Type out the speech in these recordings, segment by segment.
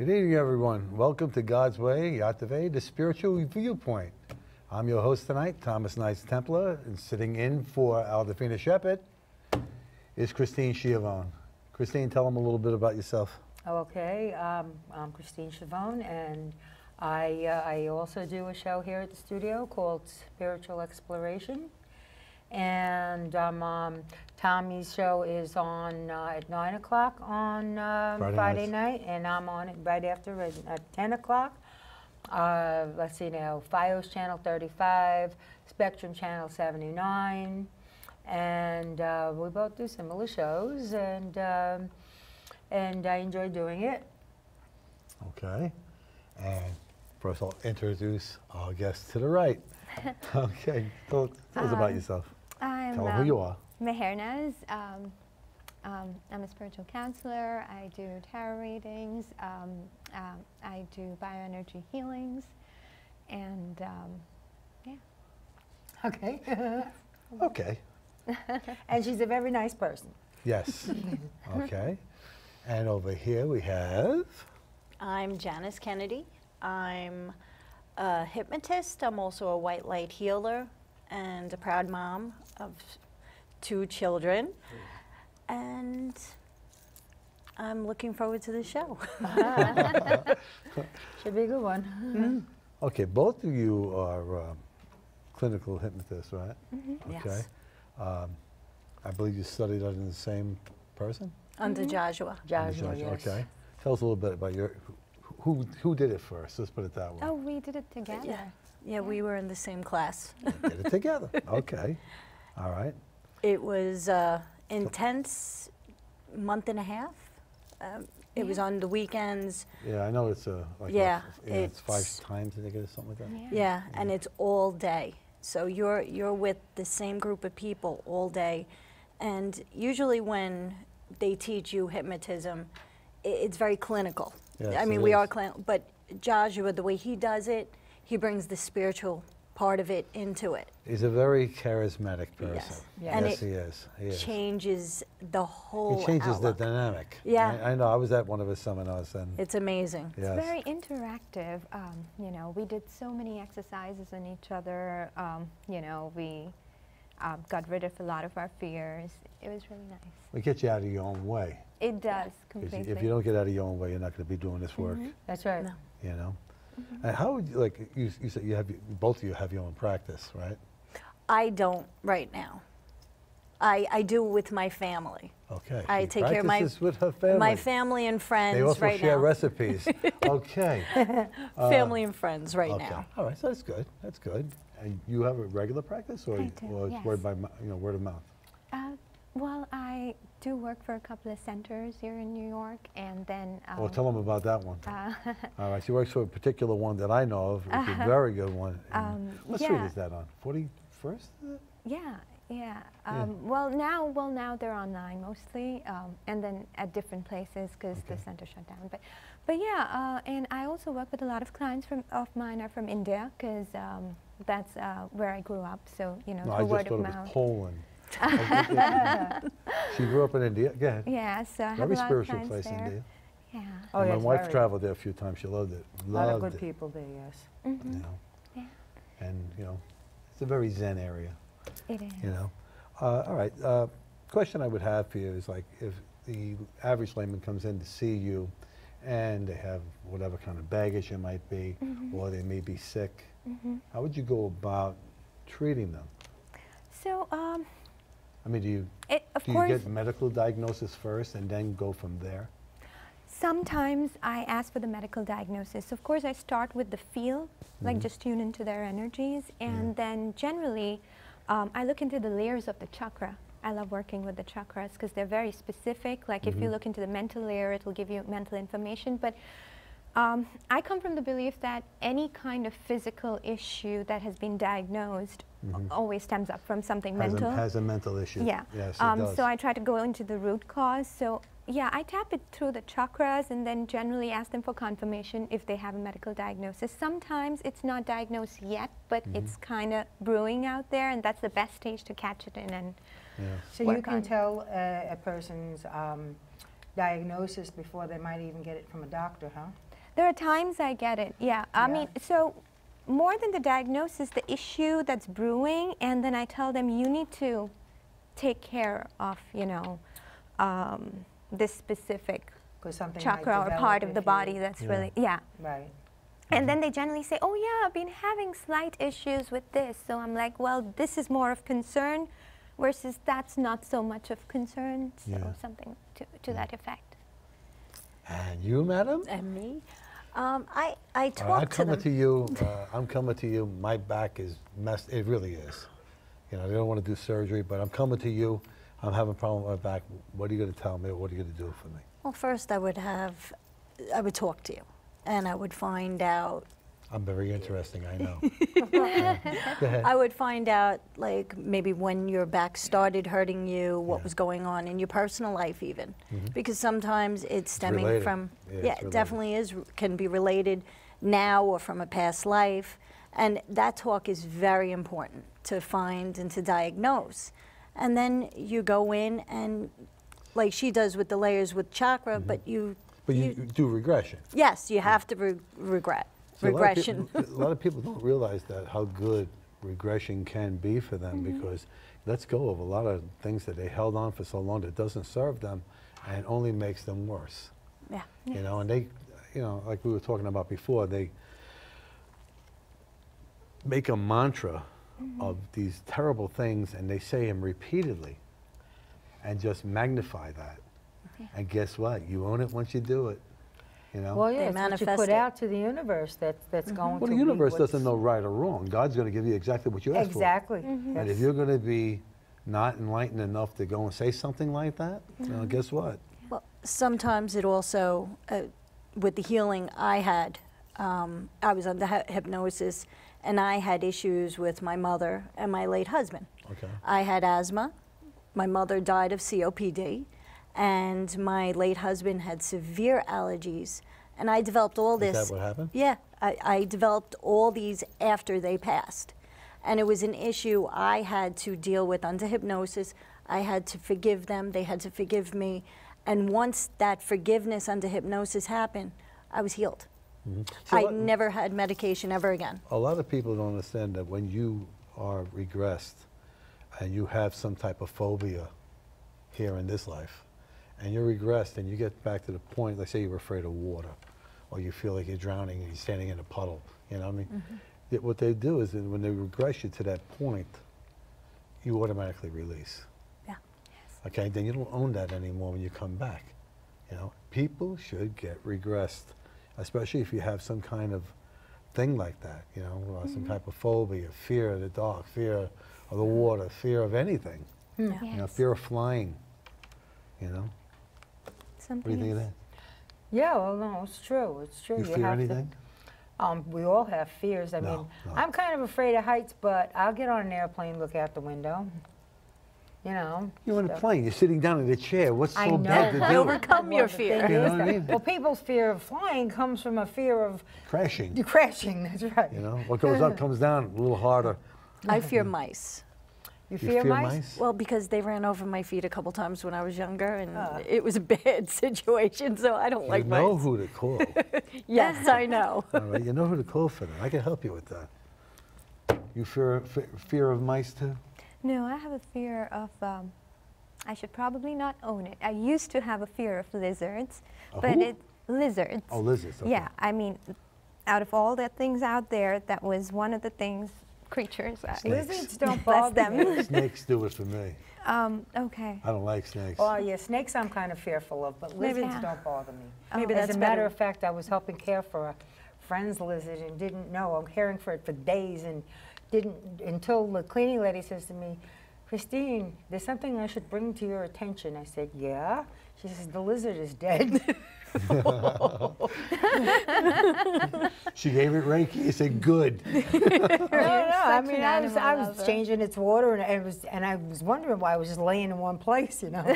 Good evening, everyone. Welcome to God's Way, YTVY, the Spiritual Viewpoint. I'm your host tonight, Thomas Knights Templar, and sitting in for Aldefina Shepherd is Christine Schiavone. Christine, tell them a little bit about yourself. Okay, I'm Christine Schiavone, and I also do a show here at the studio called Spiritual Exploration. And Tommy's show is on at 9 o'clock on Friday night, and I'm on it right after at 10 o'clock. Let's see now, FiOS Channel 35, Spectrum Channel 79, and we both do similar shows, and I enjoy doing it. Okay, and first I'll introduce our guest to the right. Okay, tell us about yourself. Tell them who you are. Mehernaz. I'm a spiritual counselor. I do tarot readings. I do bioenergy healings, and yeah. Okay. Okay. And she's a very nice person. Yes. Okay. And over here we have... I'm Janice Kennedy. I'm a hypnotist. I'm also a white light healer and a proud mom of 2 children. And I'm looking forward to the show. Should be a good one. Mm-hmm. Okay, both of you are clinical hypnotists, right? Mm-hmm. Okay. Yes. I believe you studied under the same person? Under Joshua. Joshua, yes. Okay. Tell us a little bit about your, who did it first? Let's put it that way. Oh, we did it together. Yeah, we were in the same class. Did it together. Okay. All right. It was intense month and a half. It was on the weekends. Yeah, I know it's like it's 5 times I think it is, something like that. Yeah, and it's all day. So you're with the same group of people all day, and usually when they teach you hypnotism, it's very clinical. Yes, I mean, we are clinical, but Joshua, the way he does it, he brings the spiritual part of it into it. He's a very charismatic person. Yes. Yeah. And Yes, he is. He is. Changes the whole He changes outlook. the dynamic. Yeah. I know. I was at one of his seminars, and It's amazing. yes. It's very interactive. You know, we did so many exercises on each other. You know, we got rid of a lot of our fears. It was really nice. We get you out of your own way. It does 'Cause completely. if you don't get out of your own way, you're not going to be doing this work. That's right. No. You know. And how would you, like you said, you have both of you have your own practice, right? I don't right now. I do with my family. Okay. I She take care of practices with her family. my family and friends They also right share now. recipes. Okay. Family and friends right Okay. now. All right. So that's good. That's good. And you have a regular practice, or, I do, or it's yes. word of mouth? Well, I do work for a couple of centers here in New York, and then. Well, tell them about that one. All right. She works for a particular one that I know of, which is a very good one. What street is that on? 41st? Yeah, yeah. Well, now they're online mostly, and then at different places because the center shut down. But yeah, and I also work with a lot of clients of mine are from India because that's where I grew up. So you know, No, through I word just of thought it was mouth. Poland. She grew up in India. Go ahead. Yeah, so I have Very a lot of spiritual clients place, there. India. Yeah. Oh, And yeah, my it's wife very- traveled there a few times. She loved it. A lot of Loved good it. people there, yes. You know. Yeah, And you know, it's a very zen area. it is. You know. All right. Question I would have for you is like if the average layman comes in to see you, and they have whatever kind of baggage it might be, or they may be sick. How would you go about treating them? So, I mean, do you of do you course, get medical diagnosis first and then go from there? sometimes I ask for the medical diagnosis. Of course, I start with the feel, like just tune into their energies, and then generally, I look into the layers of the chakra. I love working with the chakras because they're very specific. Like if you look into the mental layer, it will give you mental information. But I come from the belief that any kind of physical issue that has been diagnosed always stems up from something mental. Has a mental issue. Yeah. Yes, it does. So I try to go into the root cause. So yeah, I tap it through the chakras and then generally ask them for confirmation if they have a medical diagnosis. Sometimes it's not diagnosed yet, but it's kind of brewing out there, and that's the best stage to catch it in. And So you can tell a person's diagnosis before they might even get it from a doctor, huh? There are times I get it, yeah. I mean, so more than the diagnosis, the issue that's brewing, and then I tell them you need to take care of, you know, this specific chakra or part of the body that's really, Right. And then they generally say, oh yeah, I've been having slight issues with this. So I'm like, well, this is more of concern versus that's not so much of concern. So something to that effect. And you, madam? And me? I talk to them. I'm coming to you, my back is messed, it really is. You know, they don't want to do surgery, but I'm coming to you, I'm having a problem with my back. What are you going to tell me, or what are you going to do for me? Well, first I would talk to you, and I would find out. I'm very interesting, I know. Go ahead. I would find out, like, maybe when your back started hurting you, what was going on in your personal life even. Because sometimes it's stemming from, it definitely can be related now or from a past life. And that talk is very important to find and to diagnose. And then you go in and, like she does with the layers with chakra, but you do regression. Yes, you have to regression. A lot of people don't realize that how good regression can be for them because it lets go of a lot of things that they held on for so long that doesn't serve them and only makes them worse. Yeah. You know, and they, you know, like we were talking about before, they make a mantra of these terrible things and they say them repeatedly and just magnify that. And guess what? You own it once you do it. You know? Well, yeah, They it's what you put out to the universe that's going to Well, the universe doesn't know right or wrong. God's going to give you exactly what you ask for. Exactly. And if you're going to be not enlightened enough to go and say something like that, you know, guess what? Well, sometimes it also, with the healing I had, I was under hypnosis, and I had issues with my mother and my late husband. Okay. I had asthma. My mother died of COPD. And my late husband had severe allergies. And I developed all this. Is that what happened? Yeah, I developed all these after they passed. And it was an issue I had to deal with under hypnosis. I had to forgive them, they had to forgive me. And once that forgiveness under hypnosis happened, I was healed. I never had medication ever again. A lot of people don't understand that when you are regressed and you have some type of phobia here in this life, and you're regressed and you get back to the point, let's say you're afraid of water, or you feel like you're drowning and you're standing in a puddle, you know what I mean? What they do is that when they regress you to that point, you automatically release. Yeah. Okay, then you don't own that anymore when you come back. You know, people should get regressed, especially if you have some kind of thing like that, you know, some type of phobia, fear of the dark, fear of the water, fear of anything, you know, fear of flying, you know. What do you think of that? Yeah, well, no, it's true. It's true. You fear have anything? We all have fears. I mean, No. I'm kind of afraid of heights, but I'll get on an airplane, look out the window. You know. You're on a plane. You're sitting down in a chair. What's I so bad to know. do? Overcome your the fear. thing You know is what I that- mean? Well, people's fear of flying comes from a fear of Crashing. crashing. That's right. You know, what goes up comes down a little harder. I fear mice. You You fear mice? Well, because they ran over my feet a couple times when I was younger, and it was a bad situation, so I don't like You know mice. who to call. Yes, I know. All right, you know who to call for that. I can help you with that. You fear of mice too? No, I have a fear of, I should probably not own it. I used to have a fear of lizards, but who? lizards. Oh, lizards. Okay. Yeah, I mean, out of all the things out there, that was one of the creatures. Lizards don't Bless bother them. me. Snakes do it for me. Okay. I don't like snakes. Oh, yeah, snakes I'm kind of fearful of, but Maybe- lizards don't bother me. Maybe As that's a matter better. of fact, I was helping care for a friend's lizard and didn't know. I'm caring for it for days and didn't until the cleaning lady says to me, Christine, there's something I should bring to your attention. I said, yeah? She says, the lizard is dead. She gave it reiki. You said good. No, I such mean, an I was animal lover. changing its water, and I was wondering why I was just laying in one place, you know.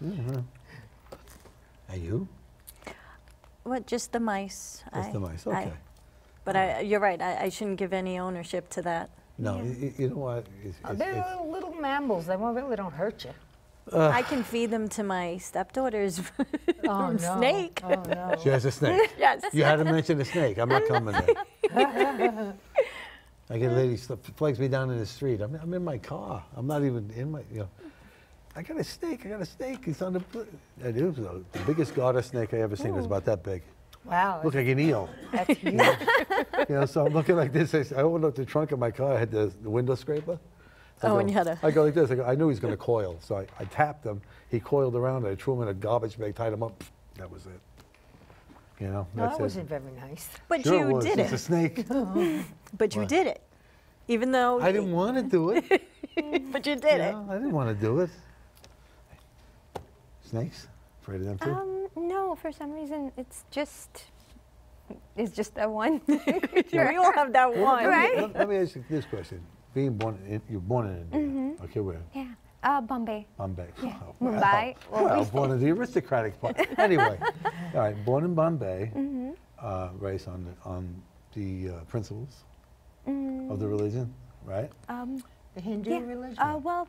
And you? What, just the mice. Just the mice. Okay. But you're right, I shouldn't give any ownership to that. No, you know what? They're little mammals. They really don't hurt you. I can feed them to my stepdaughter's Oh, no. snake. Oh, no. She has a snake. Yes. You had to mention the snake. I'm not coming there. I get a lady flags me down in the street. I'm in my car. I'm not even in my, I got a snake. I got a snake. It's on the. And it was the biggest garter snake I ever seen. It was about that big. Wow. Looked like an eel. That's huge. So I'm looking like this. I opened up the trunk of my car. I had the window scraper. So Oh, and you had a. I go like this. I knew he was going to coil. So I tapped him. He coiled around. I threw him in a garbage bag, tied him up. That was it. No, That's that it. wasn't very nice. But Sure you it was. did It's a it. snake. But you What? did it. Even though. I didn't want to do it. But you did it. I didn't want to do it. Snakes? Afraid of them too? No, for some reason it's just that one. We all have that one. Right. Let me ask you this question. You're born in India. Okay, where? Yeah, Bombay. Bombay. Yeah. Oh, Mumbai. Well, born in the aristocratic part. Anyway, all right, born in Bombay, raised on the principles of the religion, right? The Hindu Yeah. religion?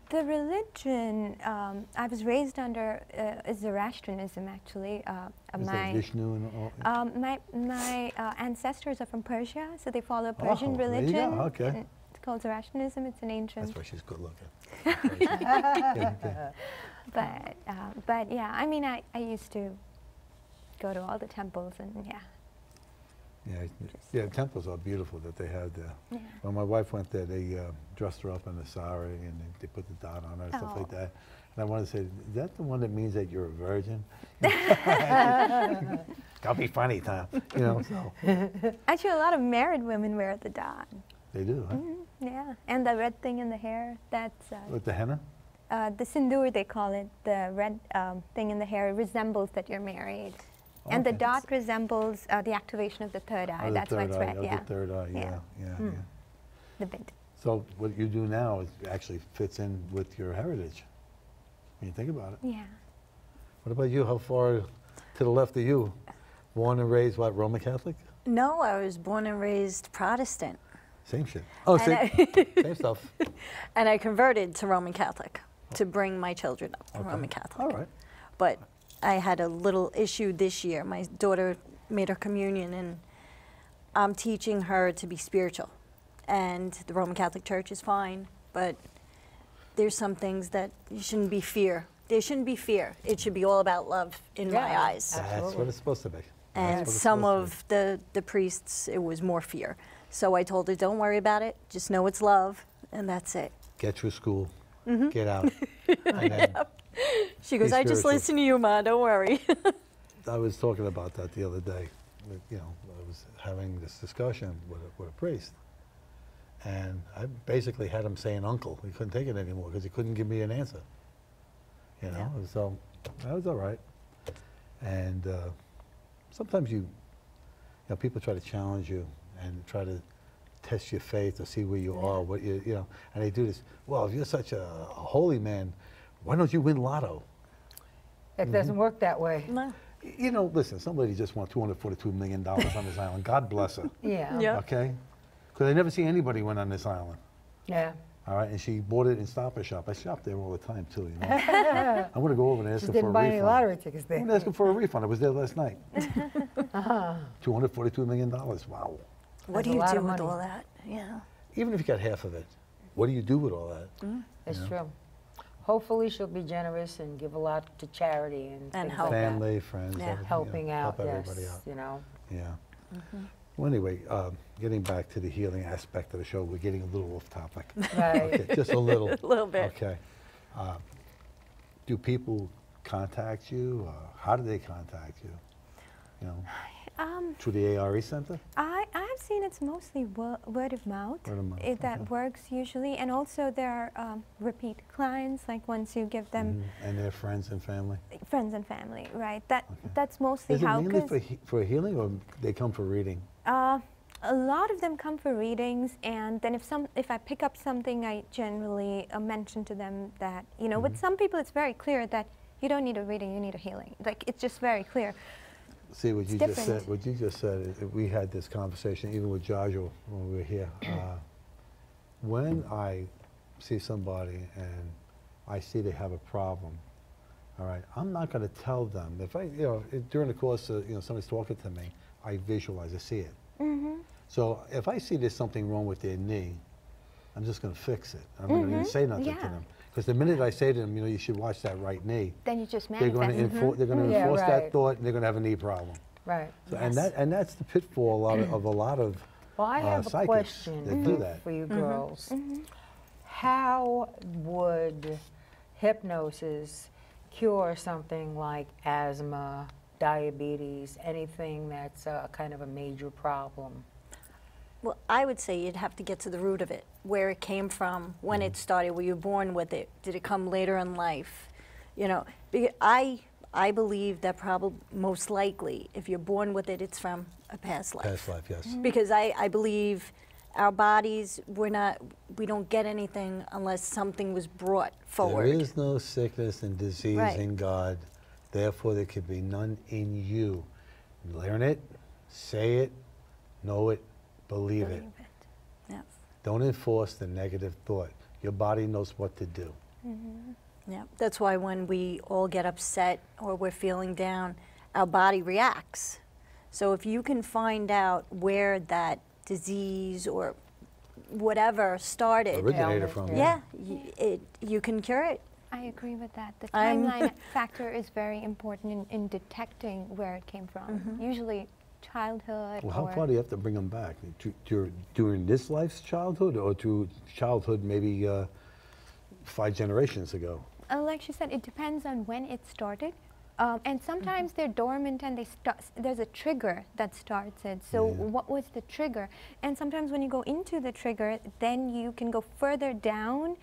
The religion I was raised under is Zoroastrianism, actually. Is that Vishnu and all? My ancestors are from Persia, so they follow Persian there you go, religion. okay. and It's called Zoroastrianism. It's an ancient. That's why she's good looking. Yeah, okay. But yeah, I mean, I used to go to all the temples and yeah. Yeah, temples are beautiful that they have there. Yeah. When my wife went there, they dressed her up in a sari and they put the dot on her and stuff like Oh. that. And I wanted to say, is that the one that means that you're a virgin? Don't be funny, Tom. So Actually, a lot of married women wear the dot. they do, huh? Yeah, and the red thing in the hair, that's With the henna? the sindoor, they call it. The red thing in the hair resembles that you're married. And the Okay. dot resembles the activation of the third eye. Oh, the That's why third it's eye, red, oh, yeah. the third eye, yeah, yeah. The bit. So what you do now is actually fits in with your heritage. When you think about it. Yeah. What about you? How far to the left are you? Born and raised, what, Roman Catholic? No, I was born and raised Protestant. Same shit. Oh, And same stuff. And I converted to Roman Catholic to bring my children up Okay. Roman Catholic. All right. But I had a little issue this year. My daughter made her communion, and I'm teaching her to be spiritual. And the Roman Catholic Church is fine, but there's some things that you shouldn't be fear. There shouldn't be fear. It should be all about love in my Yeah. eyes. That's Absolutely. what it's supposed to be. That's And what it's some supposed to of the priests, it was more fear. So I told her, don't worry about it. Just know it's love, and that's it. be. Get through school. Mm-hmm. Get out. And then, She goes, I just spiritual. listen to you, Ma, don't worry. I was talking about that the other day. I was having this discussion with a priest. And I basically had him saying uncle. He couldn't take it anymore because he couldn't give me an answer. Yeah. So that was all right. And sometimes people try to challenge you and try to test your faith to see where you are, what and they do this. Well, if you're such a holy man, why don't you win lotto? It doesn't work that way. No. Listen, somebody just won $242 million on this island. God bless her. Yeah. Yeah. Okay? Because I never see anybody win on this island. Yeah. All right, and she bought it in Stop and Shop. I shop there all the time too. I want to go over and ask She her for a didn't buy refund. any lottery tickets I'm there. going to ask her for a refund. I was there last night. $242 million. Wow. What That's do a you lot do of with money. all that? Yeah. Even if you got half of it, what do you do with all that? It's Yeah. true. Hopefully she'll be generous and give a lot to charity and things help. like that. Family, friends, Yeah. everything, Helping out, help yes, everybody out. Yeah. Well, anyway, getting back to the healing aspect of the show, we're getting a little off topic. Right. Okay, just a little. A little bit. Okay. Do people contact you? How do they contact you? Through the ARE Center? I've seen it's mostly word of mouth. Word of mouth, That okay. works usually, and also there are repeat clients. Like once you give them And their friends and family? friends and family, right? That's Mm-hmm. mostly Is it how. mainly 'cause, for healing or they come for reading? a lot of them come for readings, and then if I pick up something, I generally mention to them that with some people it's very clear that you don't need a reading, you need a healing. Like it's just very clear. See, what you It's just said, different. what you just said, we had this conversation even with Joshua when we were here. When I see somebody and I see they have a problem. All right, I'm not going to tell them. If I, during the course of, somebody's talking to me, I visualize, I see it. So if I see there's something wrong with their knee, I'm just going to fix it. I'm not going to say nothing to them. Because the minute I say to them, you should watch that right knee, Then you just they're manifest. going to enforce that thought, and they're going to have a knee problem. Right. So, and that's the pitfall of a lot of Well, I have a psychics question that do that. for you girls. How would hypnosis cure something like asthma, diabetes, anything that's kind of a major problem? Well, I would say you'd have to get to the root of it, where it came from, when it started, were you born with it? Did it come later in life? Because I believe that probably most likely, if you're born with it, it's from a past life. Past life, yes. Because I believe our bodies, we don't get anything unless something was brought forward. There is no sickness and disease in God, therefore there could be none in you. Learn it, say it, know it, believe it. Yes. Don't enforce the negative thought. Your body knows what to do. Yeah, that's why when we all get upset or we're feeling down, our body reacts. So if you can find out where that disease or whatever started, Originated from. you can cure it. I agree with that. The timeline factor is very important in detecting where it came from. Usually childhood. Well, how far do you have to bring them back? During this life's childhood, or to childhood maybe 5 generations ago? Like she said, it depends on when it started. And sometimes they're dormant and there's a trigger that starts it. So what was the trigger? And sometimes when you go into the trigger, then you can go further down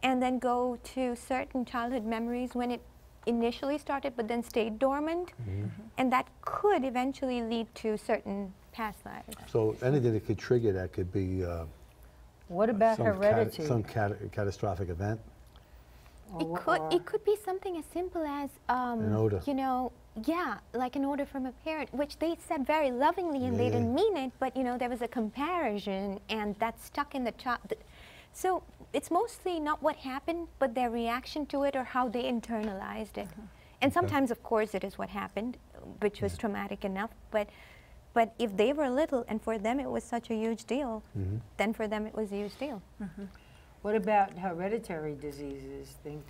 and then go to certain childhood memories when it initially started but then stayed dormant. And that could eventually lead to certain past lives. So anything that could trigger that could be What about heredity? some catastrophic event. It could be something as simple as an odor. Like an order from a parent, which they said very lovingly and they didn't mean it, but there was a comparison and that stuck in the child. So it's mostly not what happened, but their reaction to it or how they internalized it. And sometimes, of course, it is what happened, which was traumatic enough, but if they were little and for them it was such a huge deal, then for them it was a huge deal. What about hereditary diseases, things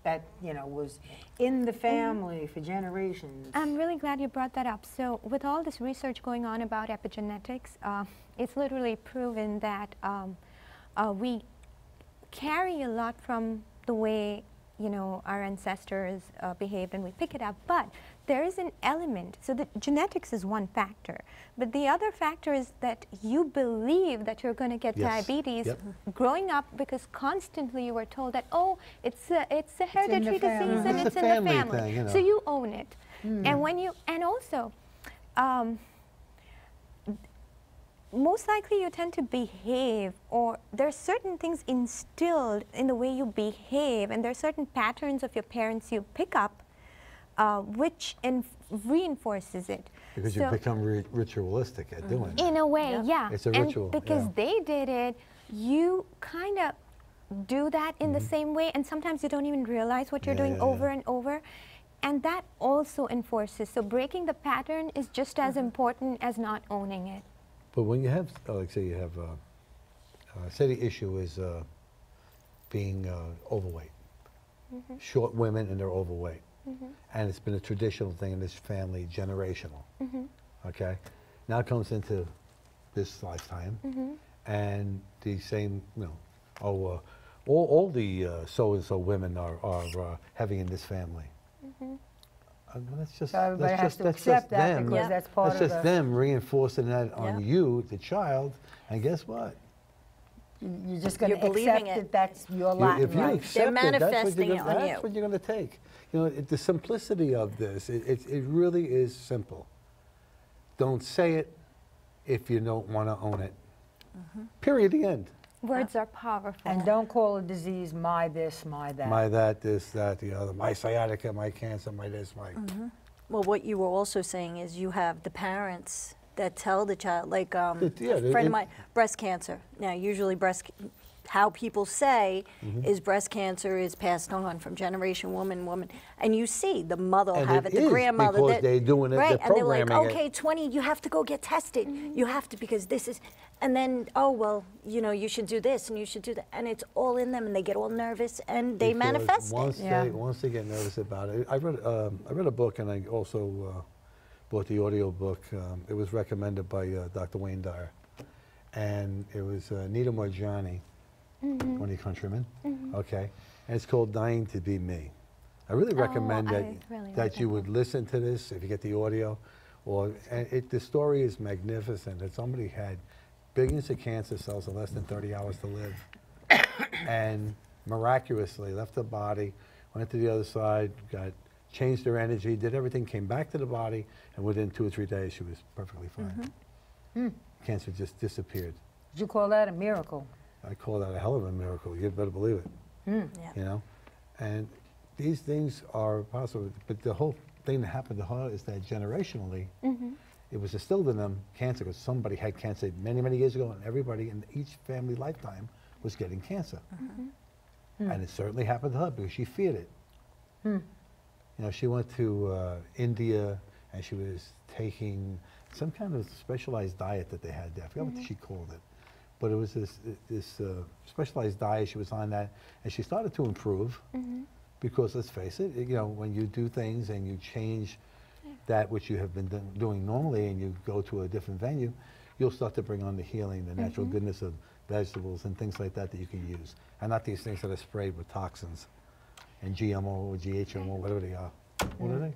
that was in the family for generations? I'm really glad you brought that up. So with all this research going on about epigenetics, it's literally proven that we carry a lot from the way our ancestors behaved, and we pick it up. But there is an element. So the genetics is one factor, but the other factor is that you believe that you're going to get diabetes growing up because constantly you were told that, oh, it's a hereditary disease and it's in the family. Thing, So you own it. And when you, and also, most likely you tend to behave, or there are certain things instilled in the way you behave, and there are certain patterns of your parents you pick up, which reinforces it. Because you become ritualistic at doing it. In a way, It's a ritual. And because they did it, you kind of do that in the same way, and sometimes you don't even realize what you're doing over and over. And that also enforces. So breaking the pattern is just as important as not owning it. But when you have, like say you have, say the issue is being overweight. Short women and they're overweight. And it's been a traditional thing in this family, generational. Okay? Now it comes into this lifetime, and the same, all the so-and-so women are heavy in this family. That's just, So everybody has to accept that them. because that's part of That's just them reinforcing that on you, the child, and guess what? You're just going to believing accept it. that that's your lot. If you accept They're manifesting it, that's what you're going to take. The simplicity of this, it really is simple. Don't say it if you don't want to own it. Period, the end. Words are powerful. And don't call a disease my this, my that. My that, this, that, the other. My sciatica, my cancer, my this, my... Well, what you were also saying is you have the parents that tell the child, like a friend of mine, breast cancer. Now, usually how people say is breast cancer is passed on from generation woman, and you see the mother will And have it it, the is grandmother, because they're doing it, right? they're And they're like, programming okay, it. 20, you have to go get tested. You have to, because this is, and then, oh well, you know, you should do this and you should do that, and it's all in them, and they get all nervous and they Because manifest once it. once they get nervous about it, I read a book, and I also bought the audio book. It was recommended by Dr. Wayne Dyer, and it was Nita Morjani, one of your countrymen. Okay, and it's called "Dying to Be Me." I really recommend that really you would listen to this if you get the audio, and the story is magnificent. That somebody had billions of cancer cells in less than 30 hours to live, and miraculously left the body, went to the other side, changed their energy, did everything, came back to the body, and within 2 or 3 days she was perfectly fine. Cancer just disappeared. Did you call that a miracle? I call that a hell of a miracle. You better believe it. Yeah. You know, and these things are possible. But the whole thing that happened to her is that generationally, it was instilled in them cancer, because somebody had cancer many, many years ago, and everybody in each family lifetime was getting cancer. And it certainly happened to her because she feared it. You know, she went to India, and she was taking some kind of specialized diet that they had there. I forgot what she called it. But it was this specialized diet. She was on that, and she started to improve. Because let's face it, you know, when you do things and you change that which you have been doing normally, and you go to a different venue, you'll start to bring on the healing, the natural goodness of vegetables and things like that that you can use, and not these things that are sprayed with toxins and GMO or GHMO, whatever they are. What are they?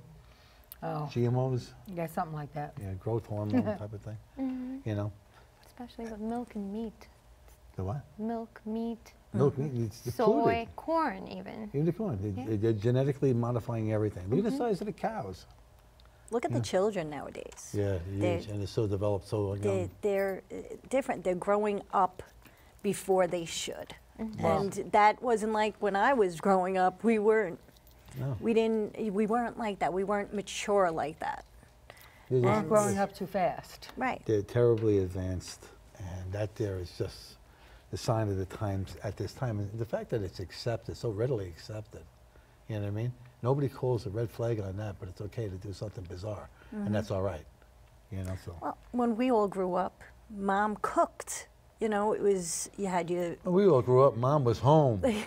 Oh, GMOs? yeah, something like that. Yeah, growth hormone type of thing. You know, Especially with milk and meat. the what? Milk, meat, Milk, meat, it's soy, depleted. corn even. Even the corn, they're genetically modifying everything. Look at the size of the cows. Look at the children nowadays. Yeah, They're- huge, and it's so developed, so young. They're different. They're growing up before they should. And that wasn't like when I was growing up. We weren't. No. We weren't like that. We weren't mature like that. They're We're just- growing up too fast. Right. They're terribly advanced, and that there is just the sign of the times at this time. And the fact that it's accepted, so readily accepted, you know what I mean? Nobody calls a red flag on that, but it's okay to do something bizarre, and that's all right, you know, so. Well, when we all grew up, Mom cooked. You know, it was, you had your, When we all grew up, Mom was home. Okay?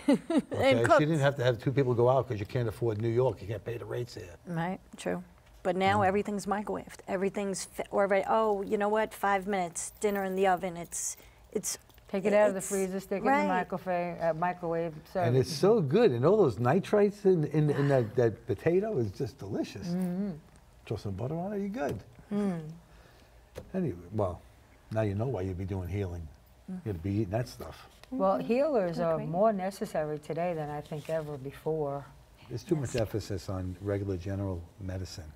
cooked. She didn't have to have 2 people go out because you can't afford New York. You can't pay the rates here. right, true. But now everything's microwaved. Everything's already, oh, you know what, 5 minutes, dinner in the oven. It's Take it out of the It's- freezer, stick it in right. the microwave, serve And it. it's so good, and all those nitrites in that potato is just delicious. Throw some butter on it, you're good. Anyway, well, now you know why you'd be doing healing. You'd be eating that stuff. Well, healers are Agree. more necessary today than I think ever before. There's too much emphasis on regular general medicine.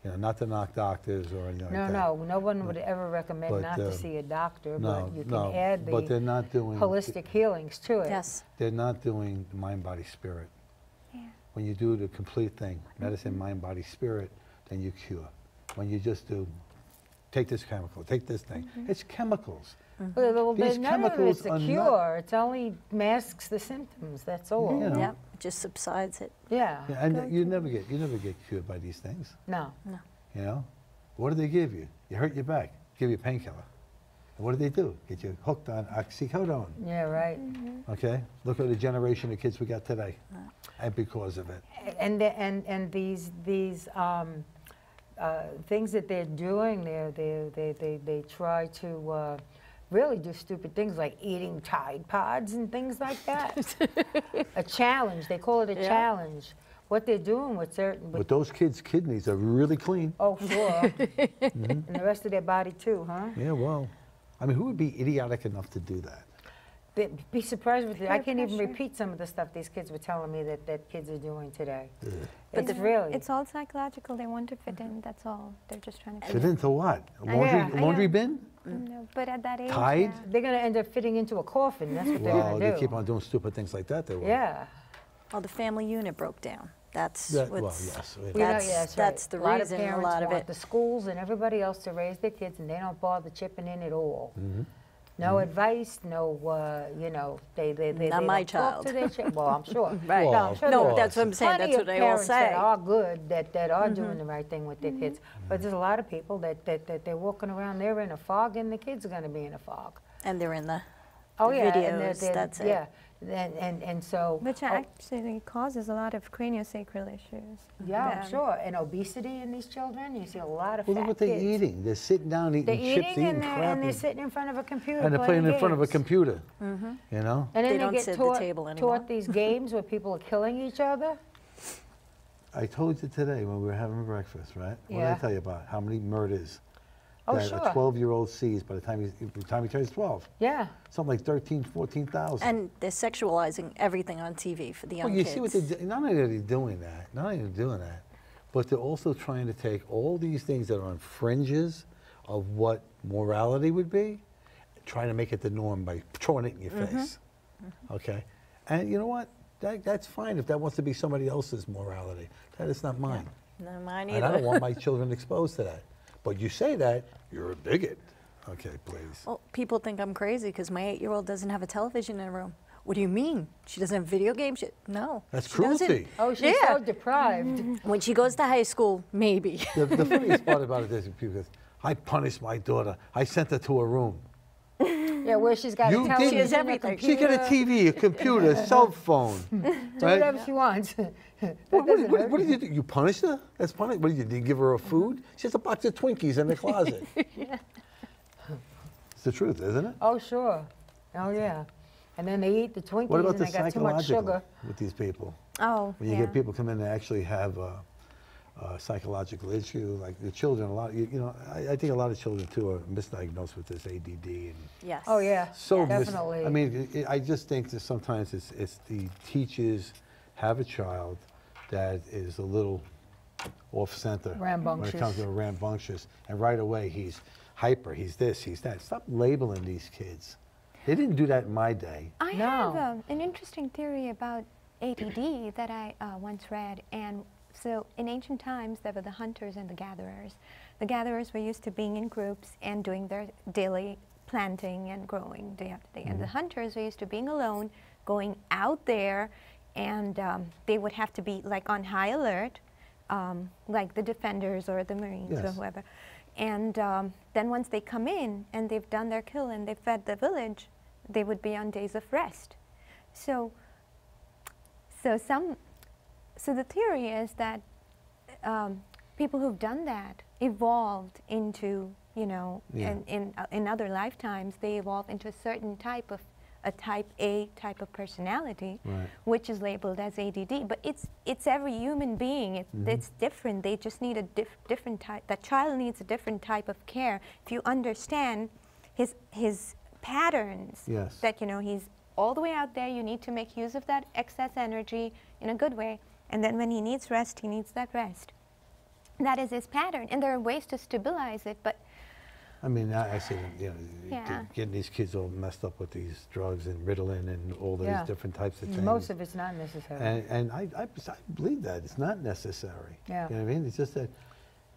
You know, not to knock doctors or anything No, like that. no one would ever recommend But, not to see a doctor, No, but you can no, add but they're the not doing holistic healings to it. yes. They're not doing the mind, body, spirit. Yeah. When you do the complete thing, medicine, mind, body, spirit, then you cure. When you just do, take this chemical, take this thing, it's chemicals. Well, These none of chemicals it's a are not- cure. It only masks the symptoms. That's all. Yeah. Yep, it just subsides it. Yeah. Yeah, and you never get cured by these things. No. You know, what do they give you? You hurt your back, give you a painkiller. And what do they do? Get you hooked on oxycodone. Yeah, right. Okay, look at the generation of kids we got today, and because of it. And these things that they're doing, they try to really do stupid things like eating Tide Pods and things like that. A challenge. They call it a Yeah. challenge. What they're doing with certain. But those kids' kidneys are really clean. Oh, sure. And the rest of their body too, huh? Yeah, well, I mean, who would be idiotic enough to do that? They'd be surprised with it. I Peer can't even pressure. repeat some of the stuff these kids were telling me that kids are doing today. But It's really. It's all psychological. They want to fit in. That's all. They're just trying to Fit into what? A Yeah, laundry yeah. bin? No, but at that age, Tide? yeah. They're going to end up fitting into a coffin. That's what they're Well, going they to do. keep on doing stupid things like that. They will. Yeah. Well, the family unit broke down. That's That- well, what's, yes. You know, That's- yeah, right. that's the a lot reason, Of a parents lot of want it. the schools and everybody else to raise their kids, and they don't bother chipping in at all. No advice, no, you know, they Not my don't talk child. to their children. Well, I'm sure. Right. No, I'm sure No, there are that's what I'm saying. plenty That's of what they all parents that say. are good, that are doing the right thing with their kids. But there's a lot of people that they're walking around, they're in a fog, and the kids are going to be in a fog. And they're in the Oh, yeah. videos, that's it. Yeah. And so. Which actually causes a lot of craniosacral issues. Yeah, I'm sure. And obesity in these children, you see a lot of Well, fat look what they're kids. eating. They're sitting down They're eating chips, eating eating crap. and they're sitting in front of a computer and they're playing in front of a games. computer. You know? And They then don't they get sit at the table anymore. taught these games where people are killing each other. I told you today when we were having breakfast, right? What did Yeah. I tell you about? How many murders Oh, that sure. a 12-year-old sees by the time he turns 12? Yeah. Something like 13, 14,000. And they're sexualizing everything on TV for the young Well, you kids. see what they're doing. Not only are they doing that, but they're also trying to take all these things that are on fringes of what morality would be, trying to make it the norm by throwing it in your face. Okay? And you know what? That's fine if that wants to be somebody else's morality. That is not mine. No, mine And I either. don't want my children exposed to that. But you say that, you're a bigot. Okay, please. Well, people think I'm crazy because my 8-year-old doesn't have a television in her room. What do you mean? She doesn't have video games? No. That's she doesn't. cruelty. Oh, she's Yeah. so deprived. When she goes to high school, maybe. The funniest part about it is people go, I punished my daughter. I sent her to a room. Yeah, where she's got You a television, She has a everything. She got a computer, TV, a computer, a cell phone. do whatever she wants. That What doesn't hurt did you do? You punished her? That's punishment. What did you give her a food? She has a box of Twinkies in the closet. It's the truth, isn't it? Oh, sure. Oh, yeah. And then they eat the Twinkies What about and the they got too much psychological sugar. with these people? Oh, When you yeah. get people come in that actually have a psychological issue, like the children, a lot. You know, I think a lot of children too are misdiagnosed with this ADD and Yes. Oh, yeah. so Definitely. I mean, I just think that sometimes it's the teachers have a child that is a little off center when it comes Rambunctious. to rambunctious, and right away he's hyper, he's this, he's that. Stop labeling these kids. They didn't do that in my day. I No. have an interesting theory about ADD that I once read. And so in ancient times, there were the hunters and the gatherers. The gatherers were used to being in groups and doing their daily planting and growing day after day. And the hunters were used to being alone, going out there, and they would have to be like on high alert, like the defenders or the Marines or Yes. whoever. And then once they come in and they've done their kill and they've fed the village, they would be on days of rest. So the theory is that people who've done that evolved into, you know, Yeah. in other lifetimes, they evolve into a certain type of, a type A type of personality, Right. which is labeled as ADD. But it's every human being. It's different. They just need a different type. That child needs a different type of care. If you understand his patterns, Yes. that, you know, he's all the way out there, you need to make use of that excess energy in a good way. And then when he needs rest, he needs that rest. That is his pattern. And there are ways to stabilize it, but I mean, I see them, you know, Yeah. getting these kids all messed up with these drugs and Ritalin and all these Yeah. different types of things. Most of it's not necessary. And I believe that. It's not necessary. Yeah. You know what I mean? It's just that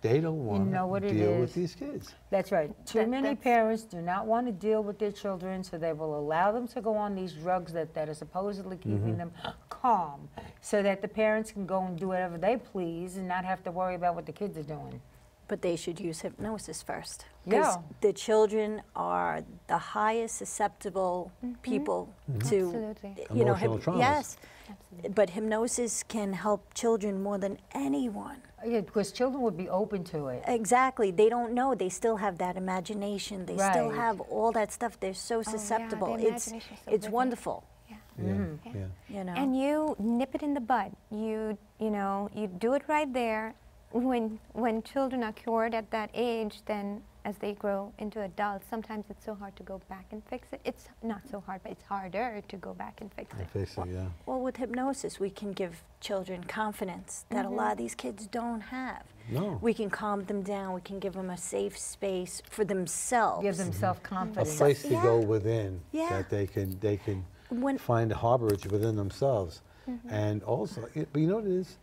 they don't want know what to it deal with is. these kids. That's right. Too many that's- parents do not want to deal with their children, so they will allow them to go on these drugs that are supposedly keeping them calm, so that the parents can go and do whatever they please and not have to worry about what the kids are doing. But they should use hypnosis first. Yeah. Because the children are the highest susceptible people to, Absolutely. you know, Emotional traumas. yes. Absolutely. But hypnosis can help children more than anyone. Yeah, because children would be open to it. Exactly. They don't know. They still have that imagination. They still Right. have all that stuff. They're so susceptible. the It's imagination's so it's vivid. wonderful. Yeah. Yeah. You know. And you nip it in the bud. You know, you do it right there. When children are cured at that age, then as they grow into adults, sometimes it's so hard to go back and fix it. It's not so hard, but it's harder to go back and fix I it. face it, yeah. Well, with hypnosis, we can give children confidence that a lot of these kids don't have. No. We can calm them down. We can give them a safe space for themselves. Give them A self-confidence. place to go Yeah. within Yeah. that they can When- find harborage within themselves. And also, but you know what it is?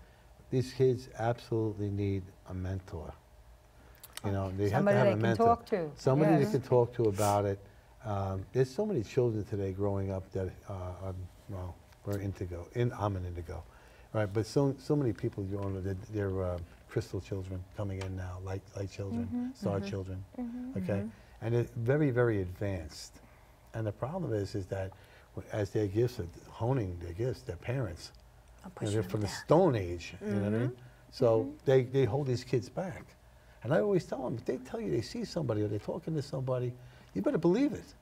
These kids absolutely need a mentor. You know, they Somebody have to have they a can mentor. talk to, Somebody yes. they can talk to about it. There's so many children today growing up that well, we're indigo. I'm an indigo, right? But so many people growing up, they're crystal children coming in now, light children, star children, okay? And it's very, very advanced. And the problem is that as their gifts are honing their gifts, their parents, they're from the Stone Age, you know what I mean? So they hold these kids back. And I always tell them, if they tell you they see somebody or they're talking to somebody, you better believe it.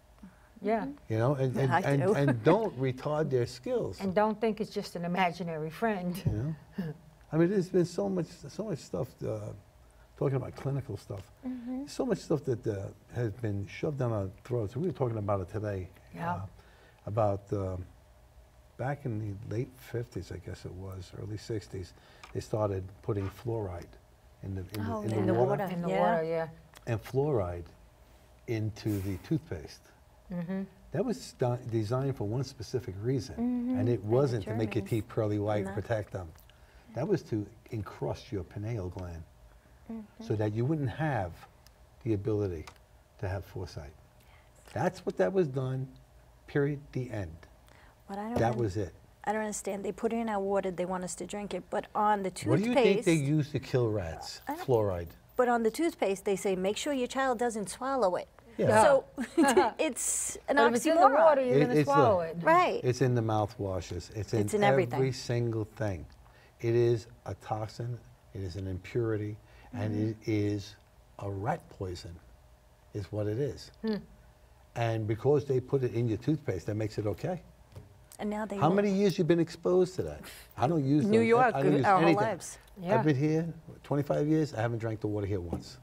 Yeah. You know, and don't retard their skills. And don't think it's just an imaginary friend. You know? I mean, there's been so much stuff, talking about clinical stuff, so much stuff that has been shoved down our throats. We were talking about it today. Yeah. About back in the late 50s, I guess it was, early 60s, they started putting fluoride in the water. In the water, yeah. And fluoride into the toothpaste. That was designed for one specific reason, and it wasn't to make your teeth pearly white and protect them. That was to encrust your pineal gland so that you wouldn't have the ability to have foresight. That's what that was done, period, the end. That was it. I don't understand. They put it in our water, they want us to drink it, but on the toothpaste... What do you think they use to kill rats? Fluoride. But on the toothpaste, they say, make sure your child doesn't swallow it. Yeah. So it's an But oxymoron. if it's in the water, you're going to swallow it. Right. It's in the mouthwashes. It's in everything. every single thing. It is a toxin, it is an impurity, and it is a rat poison, is what it is. And because they put it in your toothpaste, that makes it okay. And now they How many years you been exposed to that? I don't use New York, I don't use our whole anything. lives. Yeah. I've been here 25 years. I haven't drank the water here once.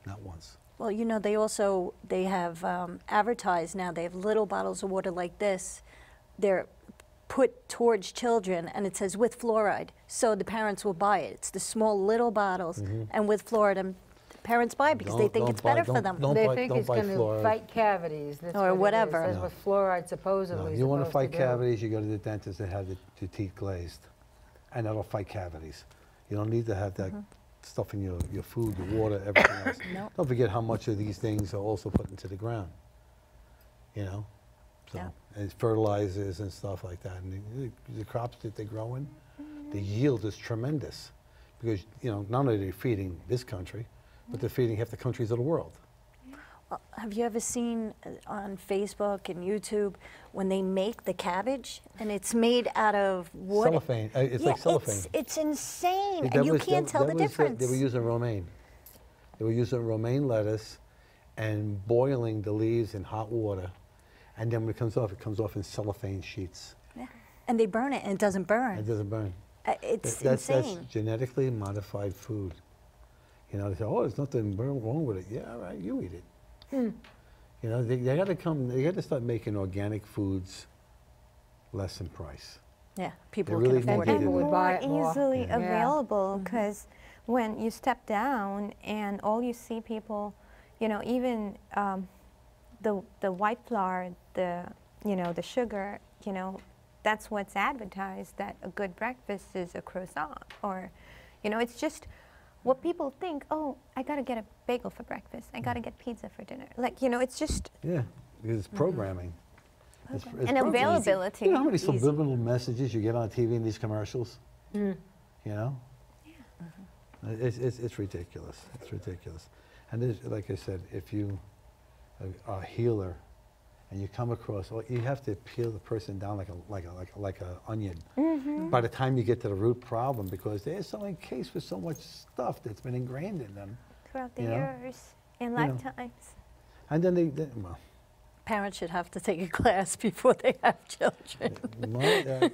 Not once. Well, you know, they have advertised now, they have little bottles of water like this. They're put towards children, and it says with fluoride, so the parents will buy it. It's the small little bottles, and with fluoride, and parents buy it because they think it's better for them. They think it's going to fight cavities. That's Or what it is. whatever. That's what fluoride supposedly is You want to supposed fight do. cavities, you go to the dentist and have your teeth glazed. And that'll fight cavities. You don't need to have that stuff in your food, your water, everything else. Don't forget how much of these things are also put into the ground. You know? So, and fertilizers and stuff like that. And the crops that they're growing, the yield is tremendous. Because, you know, not only are they feeding this country, but they're feeding half the countries of the world. Well, have you ever seen on Facebook and YouTube when they make the cabbage and it's made out of wood? Cellophane. It's like cellophane. It's insane, and you can't tell the difference. They were using romaine. They were using romaine lettuce and boiling the leaves in hot water. And then when it comes off in cellophane sheets. Yeah. And they burn it, and it doesn't burn. It doesn't burn. It's That's insane. genetically modified food. You know, they say, oh, there's nothing wrong with it. Yeah, all right, you eat it. You know, they got to start making organic foods less in price. Yeah, people really can afford need it. to And do more buy it more. easily Yeah. available, because when you step down and all you see people, you know, even the white flour, the sugar, you know, that's what's advertised, that a good breakfast is a croissant, or, you know, it's just what people think, oh, I got to get a bagel for breakfast, I got to get pizza for dinner. Like, you know, it's just... Yeah, because it's programming. It's and programming. availability. You know how many subliminal messages you get on TV in these commercials? You know? Yeah. It's ridiculous. It's ridiculous. And there's, like I said, if you are a healer and you come across, you have to peel the person down like a onion. By the time you get to the root problem, because they're so encased with so much stuff that's been ingrained in them. Throughout the you know? years and You know. lifetimes. And then well, Parents should have to take a class before they have children.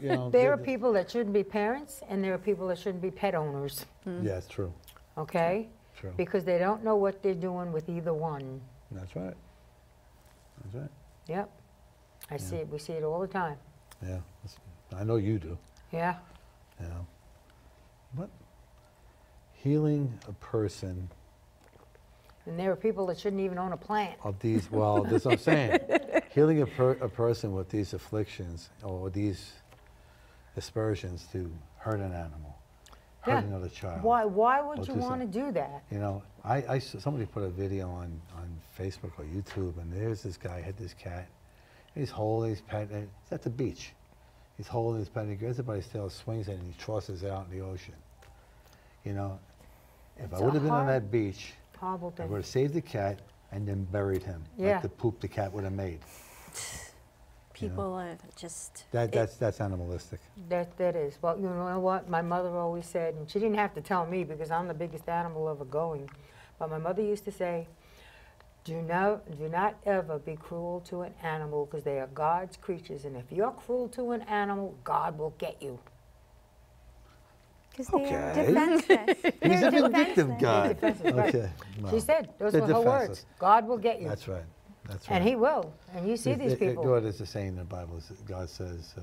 you know, There are people that shouldn't be parents, and there are people that shouldn't be pet owners. Yeah, it's true. Okay? True. Because they don't know what they're doing with either one. That's right. That's right. Yep. I see it. We see it all the time. Yeah. I know you do. Yeah. You know. But healing a person And there are people that shouldn't even own a plant. of these, well, that's what I'm saying. Healing a person with these afflictions or these aspersions to hurt an animal hurt another child. Why would or you do want to something. do that? You know, somebody put a video on Facebook or YouTube, and there's this guy had this cat. He's holding his pet, and it's at the beach. He's holding his pet, and he grabs it by his tail, swings it, and he tosses it out in the ocean. You know, if I would have been on that beach, Horrible I thing. would have saved the cat and then buried him. Yeah. Like the poop the cat would have made. People are just. That's animalistic. That is. Well, you know what? My mother always said, and she didn't have to tell me because I'm the biggest animal ever going, but my mother used to say, do not ever be cruel to an animal because they are God's creatures, and if you're cruel to an animal, God will get you. Because they are Okay. defenseless. He's a They're vindictive defenseless. guy. Defenseless, right. Okay. well, She said, those they're were her defenseless. words. God will get you. That's right. That's right. And he will. And you see these people. God is the saying in the Bible. God says,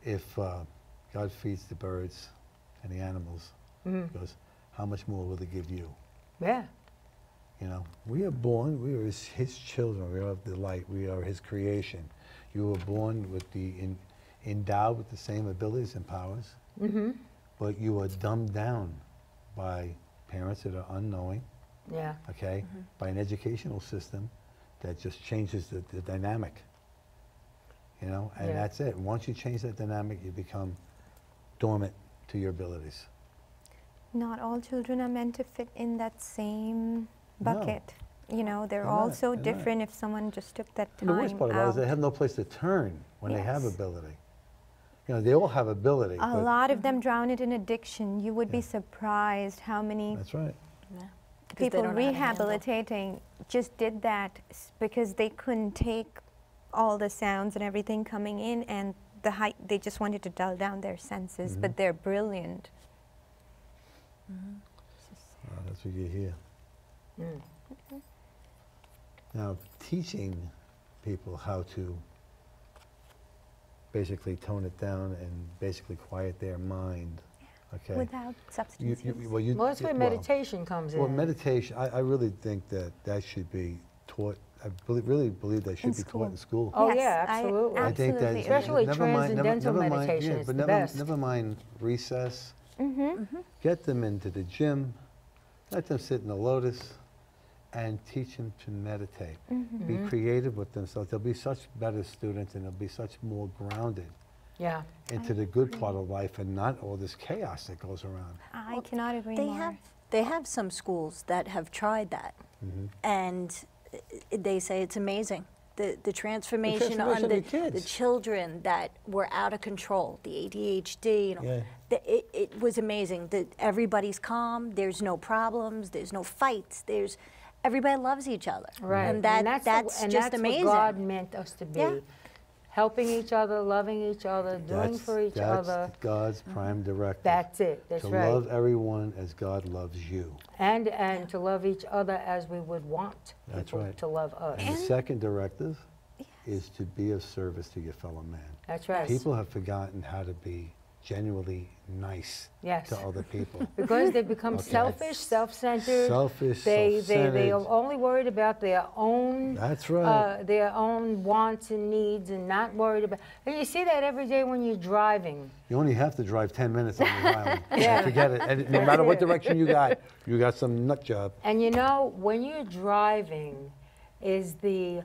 if God feeds the birds and the animals, he goes, how much more will he give you? Yeah. You know, we are born, we are his children, we are the light, we are his creation. You were born with endowed with the same abilities and powers, but you are dumbed down by parents that are unknowing, Yeah. okay, by an educational system that just changes the dynamic, you know, and Yeah. that's it. Once you change that dynamic, you become dormant to your abilities. Not all children are meant to fit in that same No. bucket. You know, they're They're all not, so they're not. different if someone just took that And time the worst part about it is they out. have no place to turn when they have Yes. ability. You know, they all have ability. A but lot of them drown it in addiction. You would be Yeah. surprised how many That's right. Yeah. 'Cause they people don't know how to handle. rehabilitating just did that because they couldn't take all the sounds and everything coming in, and they just wanted to dull down their senses, but they're brilliant. That's what you hear. Mm. Now, teaching people how to basically tone it down and basically quiet their mind, okay? Without substance use. Well, that's where meditation comes in. Well, meditation, I really think that should be taught, really believe that should In be taught in school. Oh, Yes, yeah, I absolutely. I think that, absolutely Especially never mind- never- transcendental never mind- meditation, yeah, it's but the never, best. never mind recess. Mm-hmm. Get them into the gym, let them sit in the lotus, and teach them to meditate. Be creative with themselves. They'll be such better students, and they'll be such more grounded Yeah. into the good part of life and not all this chaos that goes around. I cannot agree They more. have some schools that have tried that, and they say it's amazing. The transformation on transformation the of the kids. children that were out of control, the ADHD, you know, Yeah. it was amazing. That everybody's calm. There's no problems. There's no fights. Everybody loves each other, Right. and that's just amazing. what God meant us to be. Yeah. Helping each other, loving each other, doing for each other. That's God's prime directive. That's it. That's to right. love everyone as God loves you. And to love each other as we would want That's people right. to love us. And the second directive is to be of service to your fellow man. That's right. People have forgotten how to be genuinely nice Yes. to other people. Because they become Okay. selfish, self-centered. Selfish, They self-centered. are only worried about their own. That's right. Their own wants and needs, and not worried about. And you see that every day when you're driving. You only have to drive 10 minutes on the island. Yeah. Forget it. And no matter what direction you got some nut job. And you know, when you're driving, is the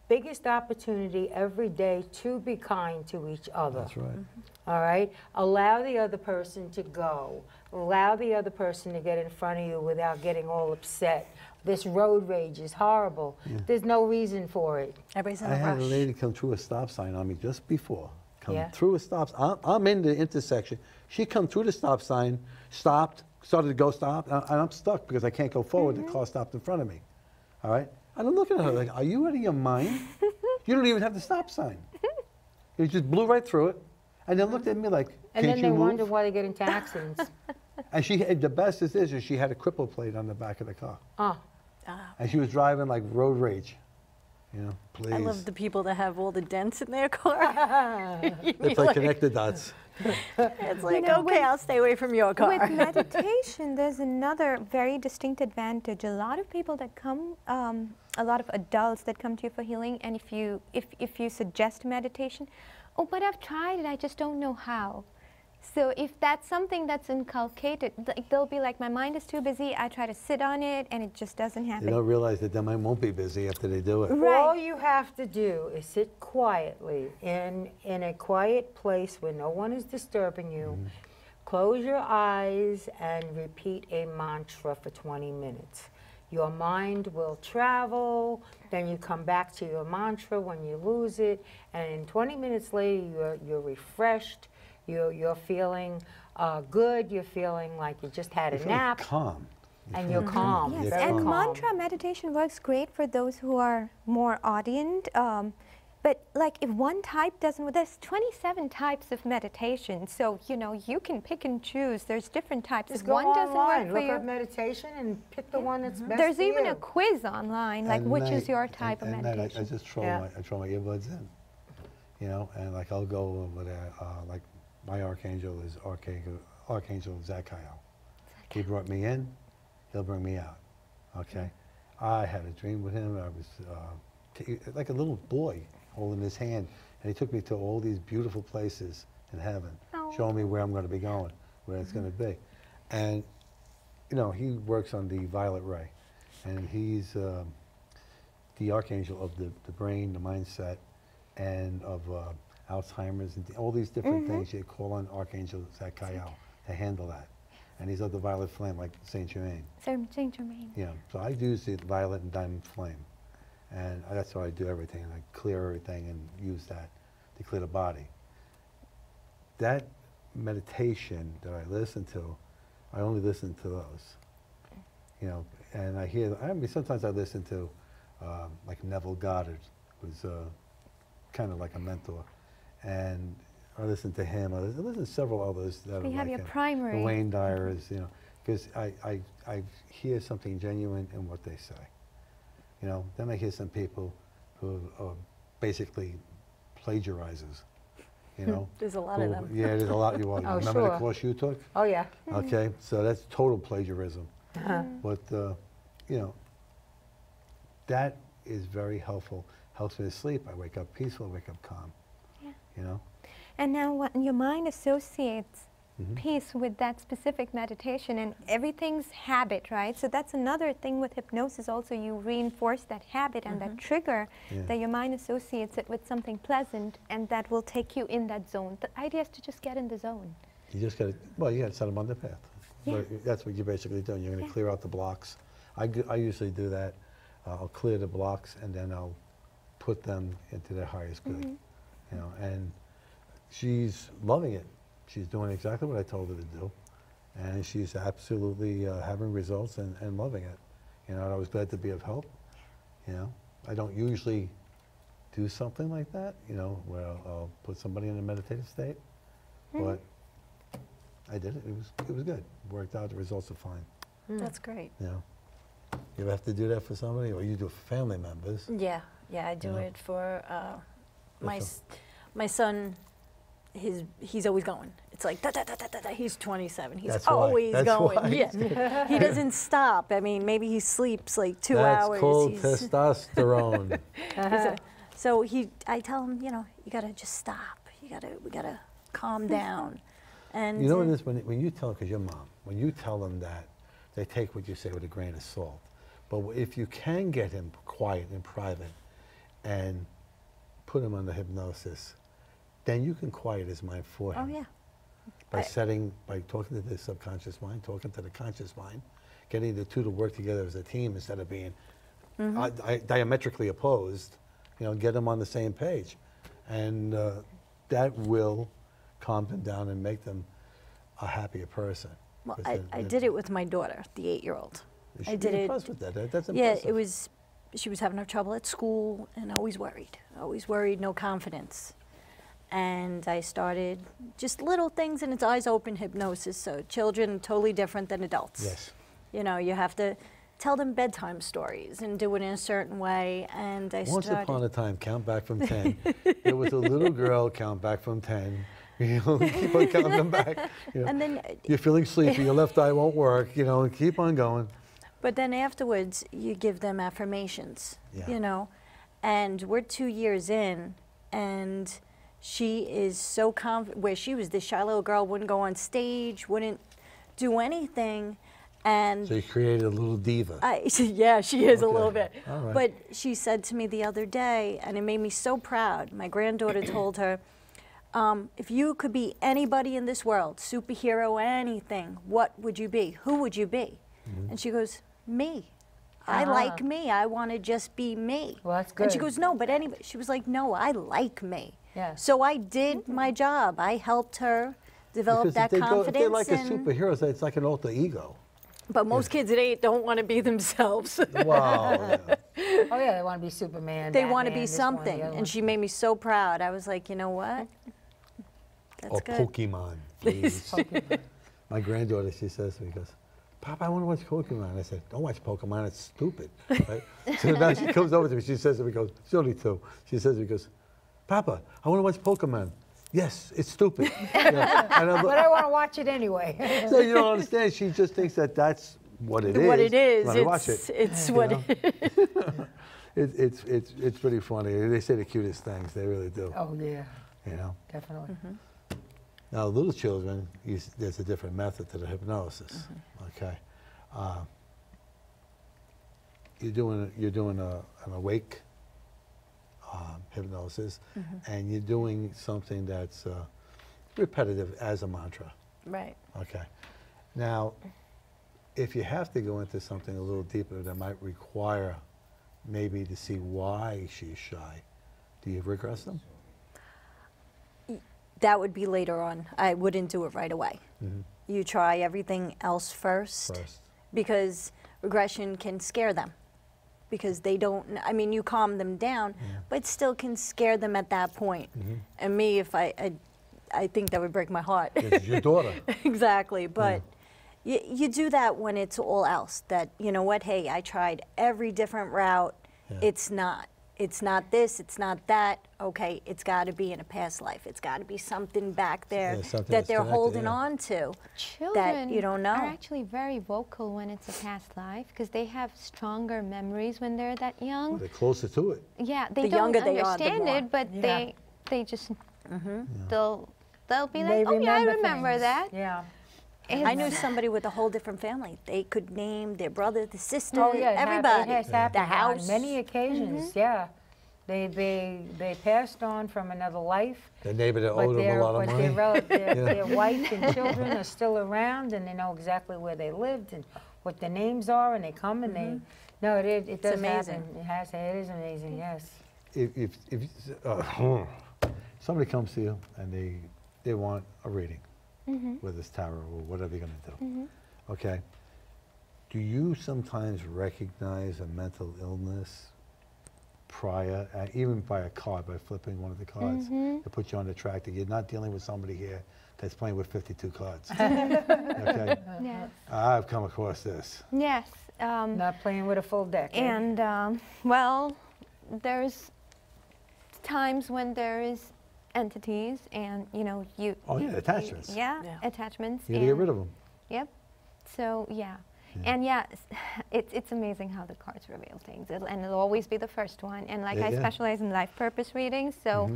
biggest opportunity every day to be kind to each other. That's right. All right? Allow the other person to go. Allow the other person to get in front of you without getting all upset. This road rage is horrible. There's no reason for it. Everybody's in I a had a rush. lady come through a stop sign on me just before. Come Yeah. through a stop sign. I'm in the intersection. She come through the stop sign, stopped, started to go stop, and I'm stuck because I can't go forward. The car stopped in front of me. All right? And I'm looking at her like, are you out of your mind? You don't even have the stop sign. You just blew right through it, and then looked at me like, And can't then you they move? wonder why they get into accidents. And the best is she had a cripple plate on the back of the car. Oh, And she was driving like road rage. You know, please. I love the people that have all the dents in their car. They play connect the dots. It's like, know, okay, I'll stay away from your car. With meditation, there's another very distinct advantage. A lot of people that come, a lot of adults that come to you for healing, and if you suggest meditation, oh, but I've tried it, I just don't know how. So if that's something that's inculcated, they'll be like, my mind is too busy, I try to sit on it, and it just doesn't happen. They don't realize that their mind won't be busy after they do it. Right. All you have to do is sit quietly in a quiet place where no one is disturbing you. Close your eyes and repeat a mantra for 20 minutes. Your mind will travel, then you come back to your mantra when you lose it, and 20 minutes later you're refreshed, you're feeling good, you're feeling like you just had a nap. Calm. And you're calm. Yes, very and calm. mantra meditation works great for those who are more audient. But like if one type doesn't, there's 27 types of meditation, so you know you can pick and choose. There's different types. Just if go one doesn't online, work for look you, up meditation and pick the one that's best there's for even you. a quiz online, like At which night- is your type of at night, meditation. I just throw Yeah. I throw my earbuds in, you know, and like I'll go with like my archangel is Archangel Zachiel. He brought me in, he'll bring me out. Okay, I had a dream with him. I was like a little boy holding his hand, and he took me to all these beautiful places in heaven, showing me where I'm going to be going, where it's going to be. And you know, he works on the violet ray, and he's the archangel of the brain, the mindset, and of Alzheimer's, and all these different things. You call on Archangel Zachiel to handle that. And he's of the violet flame, like Saint Germain. Saint Germain. Yeah, so I use the violet and diamond flame. And that's how I do everything. I clear everything and use that to clear the body. That meditation that I listen to, I only listen to those. You know, and I hear, I mean, sometimes I listen to like Neville Goddard, who's kind of like a mentor. And I listen to him. I listen to several others that You are have like your primary. the Wayne Dyers, you know, because I hear something genuine in what they say. You know, then I hear some people who are basically plagiarizers. You know, There's a lot of them. Yeah, there's a lot. You Oh, remember sure. the course you took? Oh, yeah. Okay, so that's total plagiarism. But you know, that is very helpful. Helps me to sleep. I wake up peaceful. I wake up calm. Yeah. You know. And now when your mind associates peace with that specific meditation, and everything's habit, right? So that's another thing with hypnosis also. You reinforce that habit and that trigger, that your mind associates it with something pleasant, and that will take you in that zone. The idea is to just get in the zone. You just got to, well, you got to set them on the path. Yeah. So that's what you're basically doing. You're going to clear out the blocks. I usually do that. I'll clear the blocks, and then I'll put them into their highest good. You know, and she's loving it. She's doing exactly what I told her to do, and she's absolutely having results and loving it. You know, and I was glad to be of help. You know, I don't usually do something like that, you know, where I'll put somebody in a meditative state, but I did it. It was good. It worked out. The results are fine. That's great. You know, you ever have to do that for somebody, or you do it for family members? Yeah, yeah, I do Yeah. it for my That's my son. He's always going. It's like da da da da da. He's 27. He's That's why. always That's going. why. Yeah, he doesn't stop. I mean, maybe he sleeps like 2 That's hours. called He's- testosterone. So I tell him, you know, you gotta just stop. We gotta calm down. And You know what it is when you tell them, because your mom, when you tell them that, they take what you say with a grain of salt. But if you can get him quiet and private and put him under hypnosis, then you can quiet his mind for him. oh yeah, By talking to the subconscious mind, talking to the conscious mind, getting the two to work together as a team instead of being diametrically opposed, you know, get them on the same page. And that will calm them down and make them a happier person. well, 'Cause I did it with my daughter, the 8-year-old. You I should did be it. impressed with that. That's Yeah, impressive. she was having her trouble at school and always worried, no confidence. And I started just little things, and it's eyes open hypnosis. So children totally different than adults. Yes. You know, you have to tell them bedtime stories and do it in a certain way. And I Once started. upon a time, count back from 10. There was a little girl, count back from 10. You know, keep on counting them back. You know, And then, you're feeling sleepy, your left eye won't work, you know, keep on going. but then afterwards, you give them affirmations. Yeah. You know, and we're 2 years in, and She is so confident, where she was this shy little girl, wouldn't go on stage, wouldn't do anything. And So you created a little diva. yeah, she is a Okay. little bit. All right. But she said to me the other day, and it made me so proud. My granddaughter told her, if you could be anybody in this world, superhero, anything, what would you be? Who would you be? And she goes, me. I like me. I want to just be me. Well, that's good. And she goes, no, but anybody. She was like, no, I like me. Yes. So I did my job. I helped her develop Because that if confidence. they're like a and- superhero, it's like an alter ego. but most kids today don't want to be themselves. Wow. Yeah. Oh yeah, they want to be Superman. They want to Batman, be this one, the something. other And one. she made me so proud. I was like, you know what? That's Or good. Pokemon, please. My granddaughter, she says to me, goes, Papa, I want to watch Pokemon. I said, don't watch Pokemon, it's stupid. Right? So now she comes over to me, she says to me, goes, she's only 2. She says to me, goes, Papa, I want to watch Pokemon. Yes, it's stupid. Yeah. And I'm But like, I want to watch it anyway. so you don't understand, she just thinks that that's what it is. What it is. When I watch it. It's you what know? It's pretty funny. They say the cutest things, they really do. Oh yeah, You know? definitely. Now, little children, there's a different method to the hypnosis. Okay, you're doing an awake hypnosis, and you're doing something that's repetitive as a mantra. Right. Okay, now, if you have to go into something a little deeper, that might require maybe to see why she's shy. Do you regress them? That would be later on. I wouldn't do it right away. You try everything else first, because regression can scare them. Because they don't, I mean, you calm them down, but still can scare them at that point. And me, if I think that would break my heart. It's your daughter. Exactly, but you do that when it's all else. That, you know what, hey, I tried every different route. It's not this, it's not that. Okay, it's got to be in a past life. It's got to be something back there something that that's they're connected, holding yeah. on to. Children That you don't know. are actually very vocal when it's a past life because they have stronger memories when they're that young. They're closer to it. Yeah, they The don't younger they are, the understand more. it, but Yeah. they just they'll be They like, oh yeah, I remember things. that. Yeah. I knew somebody with a whole different family. They could name their brother, the sister, Oh yeah, everybody. It has happened The house. on many occasions. Yeah. They passed on from another life. Their neighbor that But owed them a lot of money. their wife and children are still around, and they know exactly where they lived and what their names are, and they come and they. No, it does amazing. happen. It is amazing. Yes. If somebody comes to you and they want a reading, whether it's tarot or whatever you're going to do, okay, do you sometimes recognize a mental illness prior, even by a card, by flipping one of the cards, to put you on the track that you're not dealing with somebody here that's playing with 52 cards? Okay, Yes. I've come across this. Yes. Not playing with a full deck. eh? And well, there's times when there is entities, and you know you. Oh yeah, attachments. Yeah, Yeah. attachments. You gotta get rid of them. Yep. So yeah. And yeah, it's amazing how the cards reveal things, and it'll always be the first one. And like Yeah, I yeah. specialize in life purpose readings, so